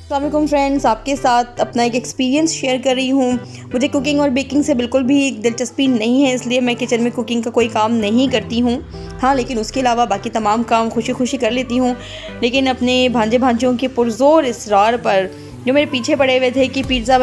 अस्सलाम फ्रेंड्स, आपके साथ अपना एक एक्सपीरियंस शेयर कर रही हूँ। मुझे कुकिंग और बेकिंग से बिल्कुल भी दिलचस्पी नहीं है, इसलिए मैं किचन में कुकिंग का कोई काम नहीं करती हूँ। हाँ, लेकिन उसके अलावा बाकी तमाम काम खुशी खुशी कर लेती हूँ। लेकिन अपने भांजे भांजियों के पुरज़ोर इसरार पर जो मेरे पीछे पड़े हुए थे कि पिज़्ज़ा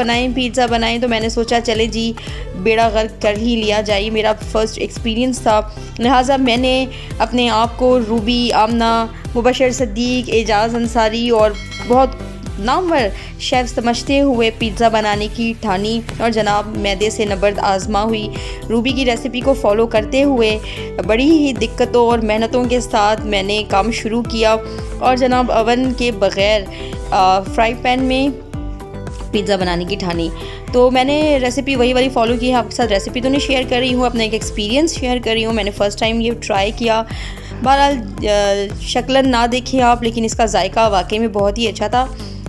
बनाएं, तो मैंने सोचा चले जी बेड़ा गर्क कर ही लिया जाए। मेरा फ़र्स्ट एक्सपीरियंस था, लिहाजा मैंने अपने आप को रूबी, आमना, मुबशर सद्दीक, एजाज़ अंसारी और बहुत नामवर शेफ़ समझते हुए पिज़्ज़ा बनाने की ठानी और जनाब मैदे से नबर्द आज़मा हुई। रूबी की रेसिपी को फॉलो करते हुए बड़ी ही दिक्कतों और मेहनतों के साथ मैंने काम शुरू किया और जनाब अवन के बग़ैर फ्राई पैन में पिज़्ज़ा बनाने की ठानी। तो मैंने रेसिपी वही वाली फ़ॉलो की है। आपके साथ रेसिपी तो नहीं शेयर कर रही हूँ, अपना एक एक्सपीरियंस शेयर कर रही हूँ। मैंने फ़र्स्ट टाइम ये ट्राई किया। बहरहाल शक्लन ना देखें आप, लेकिन इसका जायका वाकई में बहुत ही अच्छा था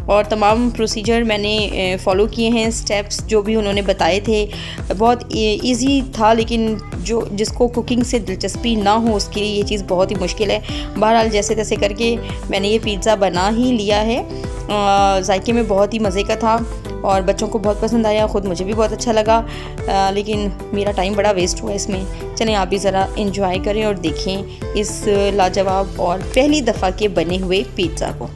और तमाम प्रोसीजर मैंने फ़ॉलो किए हैं। स्टेप्स जो भी उन्होंने बताए थे बहुत इजी था, लेकिन जिसको कुकिंग से दिलचस्पी ना हो उसके लिए ये चीज़ बहुत ही मुश्किल है। बहरहाल जैसे तैसे करके मैंने ये पिज़्ज़ा बना ही लिया है। जायके में बहुत ही मज़े का था और बच्चों को बहुत पसंद आया, ख़ुद मुझे भी बहुत अच्छा लगा। लेकिन मेरा टाइम बड़ा वेस्ट हुआ इसमें। चलें आप भी ज़रा इंजॉय करें और देखें इस लाजवाब और पहली दफ़ा के बने हुए पिज़्ज़ा को।